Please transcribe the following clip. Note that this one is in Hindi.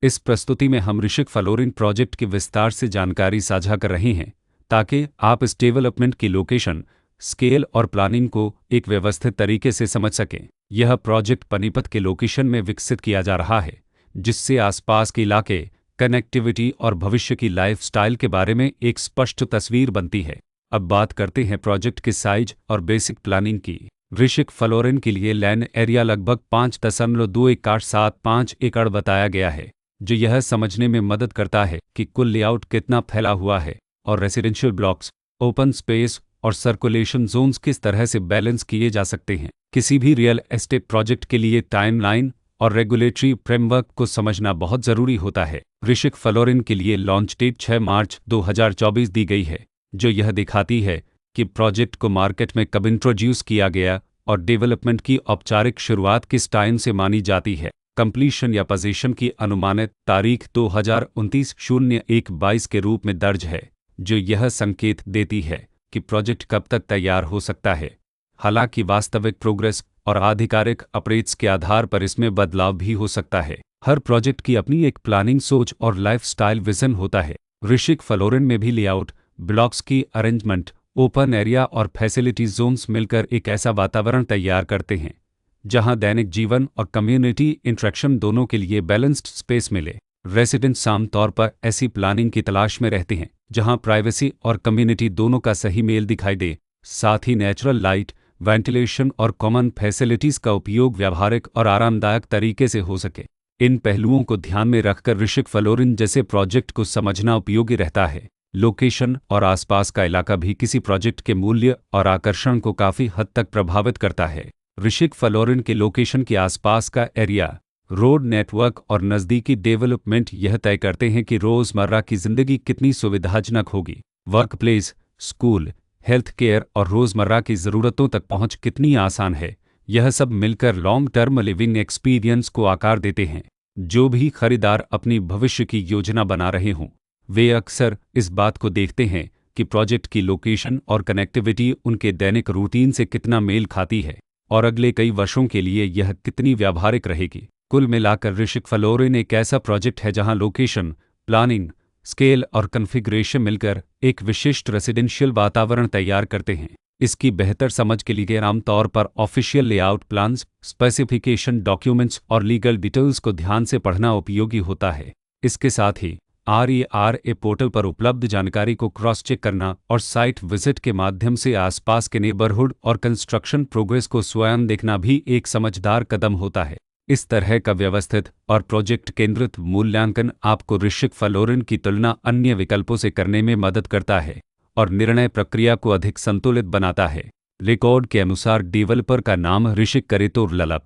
इस प्रस्तुति में हम ऋषिक फ्लोरिन प्रोजेक्ट की विस्तार से जानकारी साझा कर रहे हैं ताकि आप इस डेवलपमेंट की लोकेशन, स्केल और प्लानिंग को एक व्यवस्थित तरीके से समझ सकें। यह प्रोजेक्ट पानीपत के लोकेशन में विकसित किया जा रहा है, जिससे आसपास के इलाके, कनेक्टिविटी और भविष्य की लाइफस्टाइल के बारे में एक स्पष्ट तस्वीर बनती है। अब बात करते हैं प्रोजेक्ट के साइज और बेसिक प्लानिंग की। ऋषिक फ्लोरिन के लिए लैंड एरिया लगभग 5.2175 एकड़ बताया गया है, जो यह समझने में मदद करता है कि कुल लेआउट कितना फैला हुआ है और रेसिडेंशियल ब्लॉक्स, ओपन स्पेस और सर्कुलेशन जोन्स किस तरह से बैलेंस किए जा सकते हैं। किसी भी रियल एस्टेट प्रोजेक्ट के लिए टाइमलाइन और रेगुलेटरी फ्रेमवर्क को समझना बहुत ज़रूरी होता है। ऋषिक फ्लोरिन के लिए लॉन्च डेट 6 मार्च 2024 दी गई है, जो यह दिखाती है कि प्रोजेक्ट को मार्केट में कब इंट्रोड्यूस किया गया और डेवलपमेंट की औपचारिक शुरुआत किस टाइम से मानी जाती है। कंप्लीशन या पोजीशन की अनुमानित तारीख 2029/01/22 के रूप में दर्ज है, जो यह संकेत देती है कि प्रोजेक्ट कब तक तैयार हो सकता है। हालांकि वास्तविक प्रोग्रेस और आधिकारिक अपडेट्स के आधार पर इसमें बदलाव भी हो सकता है। हर प्रोजेक्ट की अपनी एक प्लानिंग सोच और लाइफस्टाइल विजन होता है। ऋषिक फ्लोरिन में भी लेआउट, ब्लॉक्स की अरेंजमेंट, ओपन एरिया और फैसिलिटी जोन्स मिलकर एक ऐसा वातावरण तैयार करते हैं जहां दैनिक जीवन और कम्युनिटी इंटरेक्शन दोनों के लिए बैलेंस्ड स्पेस मिले। रेसिडेंट्स आमतौर पर ऐसी प्लानिंग की तलाश में रहते हैं जहां प्राइवेसी और कम्युनिटी दोनों का सही मेल दिखाई दे, साथ ही नेचुरल लाइट, वेंटिलेशन और कॉमन फैसिलिटीज़ का उपयोग व्यावहारिक और आरामदायक तरीके से हो सके। इन पहलुओं को ध्यान में रखकर ऋषिक फ्लोरिन जैसे प्रोजेक्ट को समझना उपयोगी रहता है। लोकेशन और आसपास का इलाका भी किसी प्रोजेक्ट के मूल्य और आकर्षण को काफ़ी हद तक प्रभावित करता है। ऋषिक फ्लोरिन के लोकेशन के आसपास का एरिया, रोड नेटवर्क और नज़दीकी डेवलपमेंट यह तय करते हैं कि रोज़मर्रा की ज़िंदगी कितनी सुविधाजनक होगी। Work place, school, health care और रोज़मर्रा की ज़रूरतों तक पहुंच कितनी आसान है। यह सब मिलकर लॉन्ग टर्म लिविंग एक्सपीरियंस को आकार देते हैं। जो भी खरीदार अपनी भविष्य की योजना बना रहे हों, वे अक्सर इस बात को देखते हैं कि प्रोजेक्ट की लोकेशन और कनेक्टिविटी उनके दैनिक रूटीन से कितना मेल खाती है और अगले कई वर्षों के लिए यह कितनी व्यावहारिक रहेगी। कुल मिलाकर ऋषिक फ्लोरिन एक ऐसा प्रोजेक्ट है जहां लोकेशन, प्लानिंग, स्केल और कॉन्फ़िगरेशन मिलकर एक विशिष्ट रेसिडेंशियल वातावरण तैयार करते हैं। इसकी बेहतर समझ के लिए आमतौर पर official layout plans, specification documents और लीगल डिटेल्स को ध्यान से पढ़ना उपयोगी होता है। इसके साथ ही RERA पोर्टल पर उपलब्ध जानकारी को क्रॉस चेक करना और साइट विजिट के माध्यम से आसपास के नेबरहुड और कंस्ट्रक्शन प्रोग्रेस को स्वयं देखना भी एक समझदार कदम होता है। इस तरह का व्यवस्थित और प्रोजेक्ट केंद्रित मूल्यांकन आपको ऋषिक फ्लोरिन की तुलना अन्य विकल्पों से करने में मदद करता है और निर्णय प्रक्रिया को अधिक संतुलित बनाता है। रिकॉर्ड के अनुसार डेवलपर का नाम ऋषिक करेतोर ललप